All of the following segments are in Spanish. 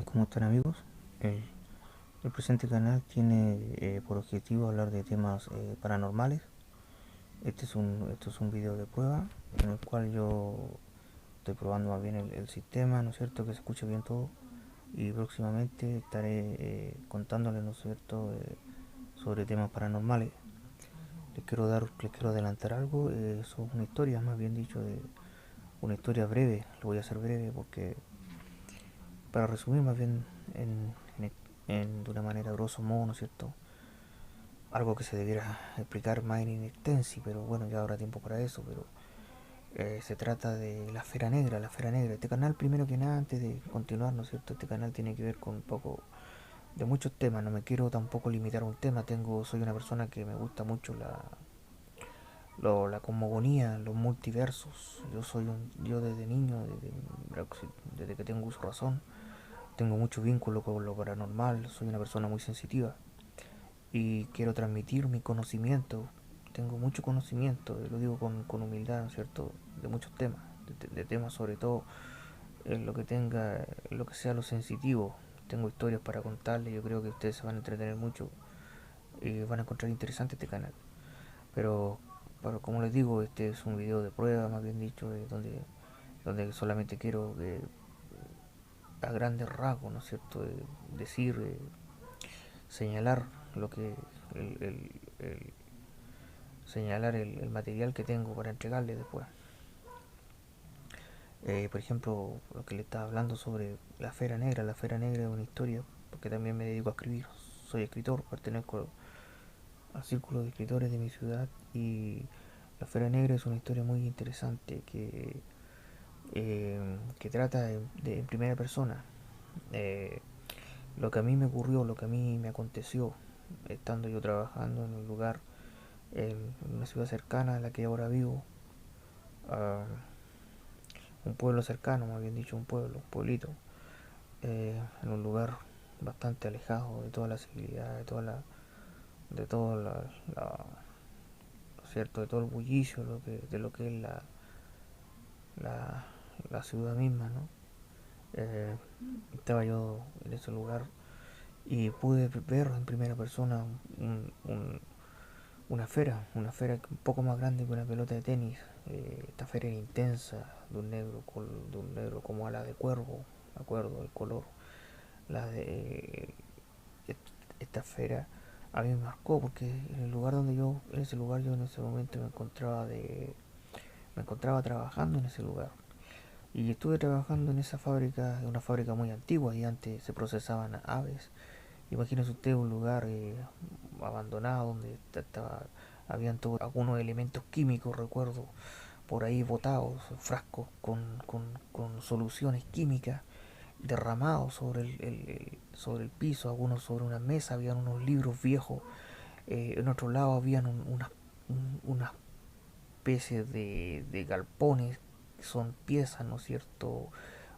¿Cómo están amigos? El, el presente canal tiene por objetivo hablar de temas paranormales. Esto es un video de prueba en el cual yo estoy probando más bien el sistema, ¿no es cierto? Que se escuche bien todo. Y próximamente estaré contándoles, ¿no es cierto? Sobre temas paranormales. Les quiero adelantar algo. Eso es una historia, más bien dicho, de una historia breve. Lo voy a hacer breve porque para resumir más bien en, de una manera grosso modo, ¿no es cierto? Algo que se debiera explicar más en extensi, pero bueno, ya habrá tiempo para eso, pero se trata de la esfera negra, la esfera negra. Este canal, primero que nada, antes de continuar, ¿no es cierto? Este canal tiene que ver con un poco de muchos temas, no me quiero tampoco limitar a un tema, soy una persona que me gusta mucho la cosmogonía, los multiversos. Yo desde niño, desde que tengo uso razón, tengo mucho vínculo con lo paranormal, soy una persona muy sensitiva y quiero transmitir mi conocimiento. Tengo mucho conocimiento, lo digo con humildad, ¿no es cierto?, de muchos temas, de temas sobre todo en lo que tenga, en lo que sea lo sensitivo. Tengo historias para contarles, yo creo que ustedes se van a entretener mucho y van a encontrar interesante este canal. Pero, como les digo, este es un video de prueba, más bien dicho, donde solamente quiero a grandes rasgos, ¿no es cierto?, decir, señalar lo que el, el, el, señalar el material que tengo para entregarle después. Por ejemplo, lo que le estaba hablando sobre la Esfera Negra. La Esfera Negra es una historia, porque también me dedico a escribir. Soy escritor, pertenezco al círculo de escritores de mi ciudad y la Esfera Negra es una historia muy interesante que trata en primera persona. Eh, lo que a mí me ocurrió, lo que a mí me aconteció, estando yo trabajando en un lugar, en una ciudad cercana a la que ahora vivo, a un pueblo cercano, más bien dicho, un pueblito, en un lugar bastante alejado de toda la civilidad, de toda cierto, de todo el bullicio, de lo que es la, la ciudad misma, ¿no? Eh, Estaba yo en ese lugar y pude ver en primera persona una esfera un poco más grande que una pelota de tenis. Esta esfera era intensa, de un negro como ala de cuervo, me acuerdo el color. La de esta esfera a mí me marcó porque en ese lugar yo en ese momento me encontraba trabajando en ese lugar. Y estuve trabajando en esa fábrica, una fábrica muy antigua y antes se procesaban aves. Imagínese usted un lugar abandonado donde habían todos algunos elementos químicos, recuerdo, por ahí botados, frascos con soluciones químicas derramados sobre el piso, algunos sobre una mesa, habían unos libros viejos, en otro lado habían una especie de galpones, que son piezas, ¿no es cierto?,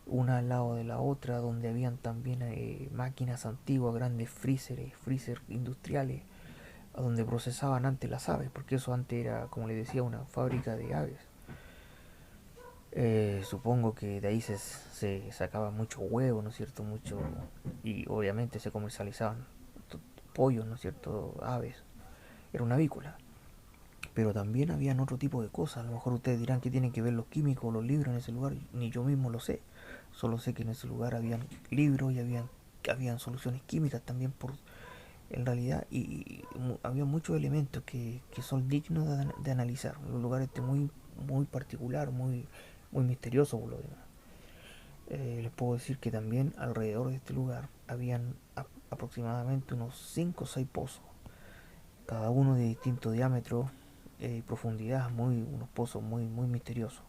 una al lado de la otra, donde habían también máquinas antiguas, grandes freezer industriales, donde procesaban antes las aves, porque eso antes era, como les decía, una fábrica de aves. Supongo que de ahí se sacaba mucho huevo, ¿no es cierto? Mucho, y obviamente se comercializaban pollos, ¿no es cierto? Aves. Era una avícola. Pero también habían otro tipo de cosas. A lo mejor ustedes dirán que tienen que ver los químicos o los libros en ese lugar. Ni yo mismo lo sé. Solo sé que en ese lugar habían libros y habían soluciones químicas también en realidad. Y había muchos elementos que son dignos de analizar. Un lugar muy particular, muy misterioso por lo demás. Les puedo decir que también alrededor de este lugar habían aproximadamente unos 5 o 6 pozos, cada uno de distinto diámetro y profundidad, unos pozos muy misteriosos.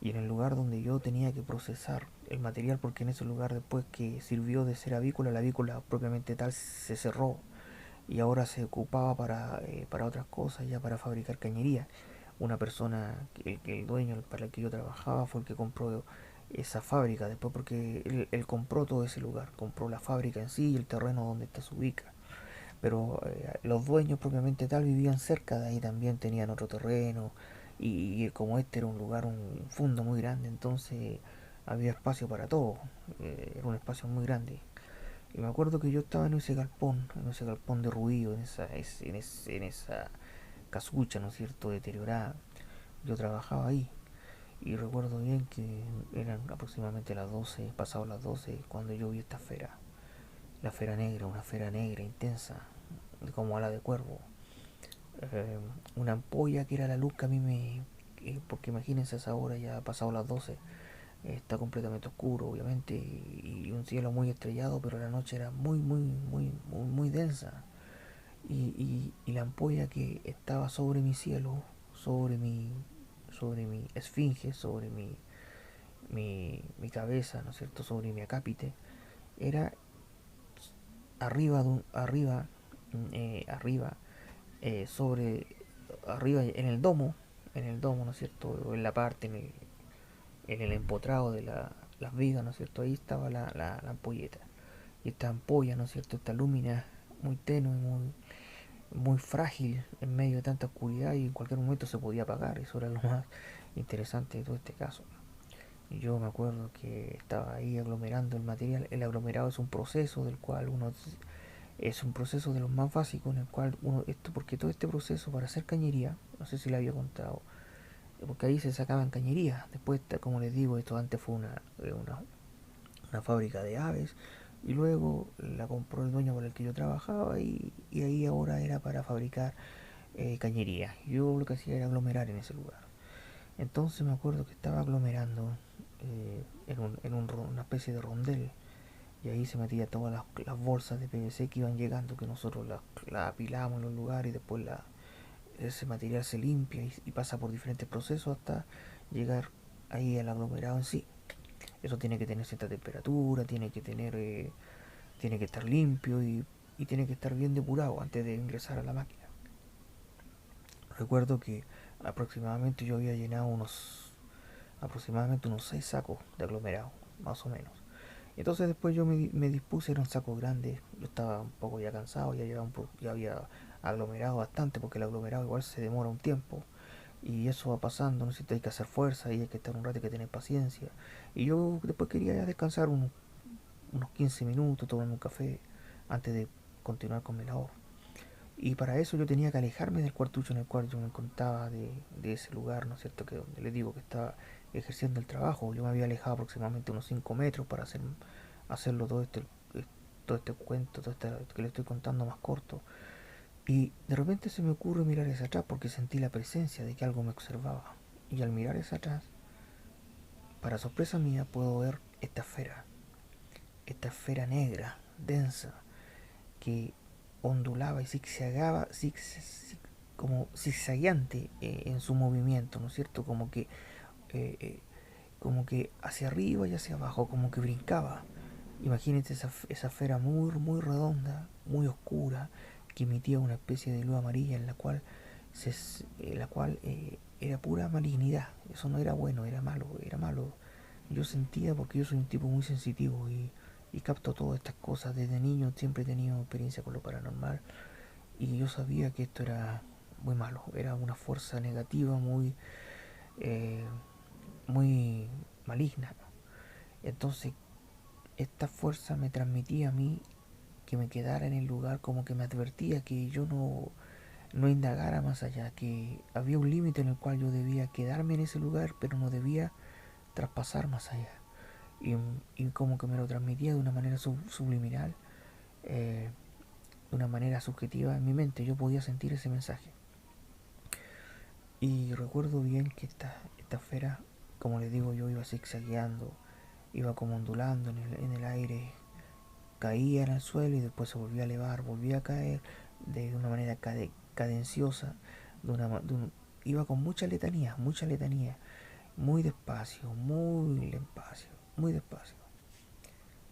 Y en el lugar donde yo tenía que procesar el material, porque en ese lugar después que sirvió de ser avícola, la avícola propiamente tal se cerró y ahora se ocupaba para otras cosas, ya para fabricar cañería. Una persona, el dueño para el que yo trabajaba fue el que compró esa fábrica después, porque él compró todo ese lugar, compró la fábrica en sí y el terreno donde esta se ubica. Pero los dueños propiamente tal vivían cerca de ahí, también tenían otro terreno y como este era un lugar, un fondo muy grande, entonces había espacio para todo, era un espacio muy grande. Y me acuerdo que yo estaba en ese galpón derruido, en esa casucha, ¿no es cierto?, deteriorada. Yo trabajaba ahí y recuerdo bien que eran aproximadamente las 12, pasado las 12, cuando yo vi esta esfera. La esfera negra, una esfera negra intensa, como ala de cuervo. Eh, una ampolla que era la luz que a mí me... porque imagínense, a esa hora ya ha pasado las 12, está completamente oscuro, obviamente, y un cielo muy estrellado, pero la noche era muy densa. Y la ampolla que estaba sobre mi cielo, sobre mi, sobre mi esfinge, sobre mi cabeza, ¿no es cierto?, sobre mi acápite, era arriba, arriba, sobre, arriba en el domo, ¿no es cierto?, en la parte, en el empotrado de las vigas, ¿no es cierto?, ahí estaba la ampolleta. Y esta ampolla, ¿no es cierto?, esta lúmina muy tenue, muy frágil en medio de tanta oscuridad y en cualquier momento se podía apagar. Eso era lo más interesante de todo este caso. Y yo me acuerdo que estaba ahí aglomerando el material. El aglomerado es un proceso del cual uno es un proceso de los más básicos en el cual uno esto porque todo este proceso para hacer cañería, no sé si le había contado, porque ahí se sacaban cañerías. Después, como les digo, esto antes fue una fábrica de aves y luego la compró el dueño con el que yo trabajaba y ahí ahora era para fabricar cañería. Yo lo que hacía era aglomerar en ese lugar. Entonces me acuerdo que estaba aglomerando una especie de rondel y ahí se metía todas las bolsas de PVC que iban llegando, que nosotros las apilamos en un lugar y después ese material se limpia y pasa por diferentes procesos hasta llegar ahí al aglomerado en sí. Eso tiene que tener cierta temperatura, tiene que estar limpio y tiene que estar bien depurado antes de ingresar a la máquina. Recuerdo que aproximadamente yo había llenado aproximadamente unos 6 sacos de aglomerado, más o menos. Entonces después yo me dispuse, eran sacos grandes, yo estaba un poco ya cansado, ya había aglomerado bastante, porque el aglomerado igual se demora un tiempo, y eso va pasando, no sé, hay que hacer fuerza y hay que estar un rato, hay que tener paciencia. Y yo después quería ya descansar unos 15 minutos, tomarme un café antes de continuar con mi labor. Y para eso yo tenía que alejarme del cuartucho en el cual yo me encontraba de ese lugar, ¿no es cierto?, que donde les digo que estaba ejerciendo el trabajo. Yo me había alejado aproximadamente unos 5 metros para hacerlo todo este cuento, todo este que le estoy contando más corto. Y de repente se me ocurre mirar hacia atrás porque sentí la presencia de que algo me observaba. Y al mirar hacia atrás, para sorpresa mía, puedo ver esta esfera negra, densa, que ondulaba y zigzagueaba, como zigzagueante en su movimiento, ¿no es cierto? Eh, eh, como que hacia arriba y hacia abajo, como que brincaba. Imagínense esa esfera muy redonda, muy oscura, que emitía una especie de luz amarilla la cual era pura malignidad. Eso no era bueno, era malo, era malo. Yo sentía, porque yo soy un tipo muy sensitivo y capto todas estas cosas. Desde niño siempre he tenido experiencia con lo paranormal y yo sabía que esto era muy malo, era una fuerza negativa eh, muy maligna. Entonces esta fuerza me transmitía a mí que me quedara en el lugar, como que me advertía que yo no indagara más allá, que había un límite en el cual yo debía quedarme en ese lugar, pero no debía traspasar más allá. Y, y como que me lo transmitía de una manera subliminal, eh, de una manera subjetiva en mi mente. Yo podía sentir ese mensaje. Y recuerdo bien que esta esfera, como les digo, yo iba zigzagueando, iba como ondulando en el aire, caía en el suelo y después se volvía a elevar, volvía a caer de una manera cadenciosa, iba con mucha letanía, muy despacio, muy despacio,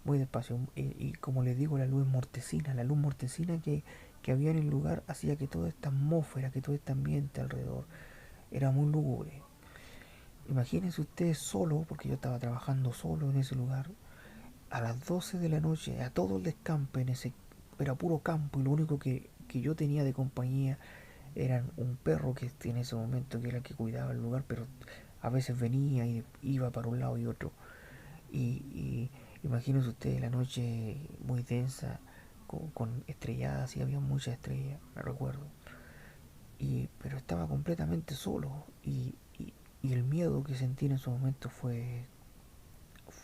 muy despacio. Y como les digo, la luz mortecina que había en el lugar hacía que toda esta atmósfera, que todo este ambiente alrededor era muy lúgubre. Imagínense ustedes solo, porque yo estaba trabajando solo en ese lugar, a las 12 de la noche, a todo el descampe era puro campo y lo único que yo tenía de compañía eran un perro que en ese momento que era el que cuidaba el lugar, pero a veces venía y iba para un lado y otro. Y imagínense ustedes la noche muy densa, con estrelladas, y había muchas estrellas, me recuerdo. Pero estaba completamente solo y el miedo que sentí en ese momento fue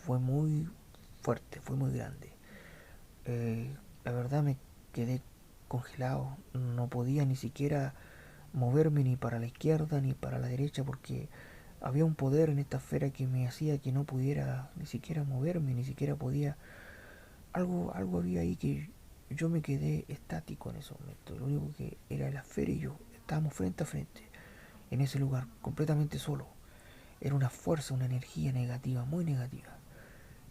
muy fuerte, fue muy grande. La verdad me quedé congelado, no podía ni siquiera moverme ni para la izquierda ni para la derecha porque había un poder en esta esfera que me hacía que no pudiera ni siquiera moverme, ni siquiera podía. Algo había ahí que yo me quedé estático en ese momento. Lo único que era la esfera y yo estábamos frente a frente en ese lugar, completamente solo. Era una fuerza, una energía negativa, muy negativa.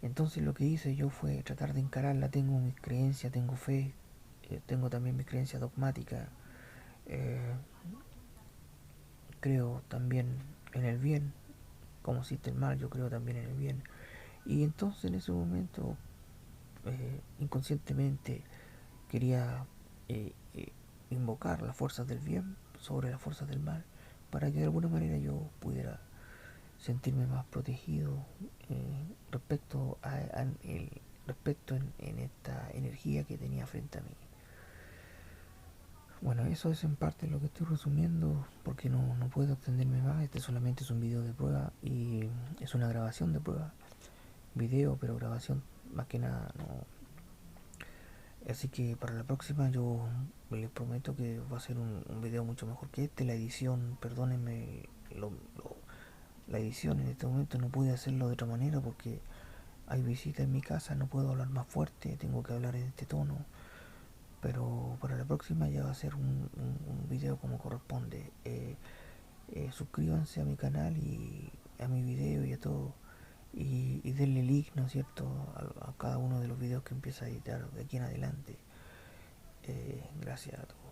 Entonces lo que hice yo fue tratar de encararla. Tengo mis creencias, tengo fe, tengo también mis creencias dogmáticas. eh, Creo también en el bien, como existe el mal, yo creo también en el bien. Y entonces en ese momento, inconscientemente, quería invocar las fuerzas del bien sobre las fuerzas del mal, para que de alguna manera yo pudiera sentirme más protegido respecto respecto en esta energía que tenía frente a mí. Bueno, eso es en parte lo que estoy resumiendo porque no puedo extenderme más. Este solamente es un video de prueba y es una grabación de prueba. Video, pero grabación más que nada no. Así que para la próxima yo les prometo que va a ser un video mucho mejor que este. La edición, perdónenme, la edición en este momento no pude hacerlo de otra manera porque hay visita en mi casa, no puedo hablar más fuerte, tengo que hablar en este tono. Pero para la próxima ya va a ser un video como corresponde. Suscríbanse a mi canal y a mi video y a todo. Y denle like, ¿no es cierto?, a cada uno de los videos que empieza a editar de aquí en adelante. Gracias a todos.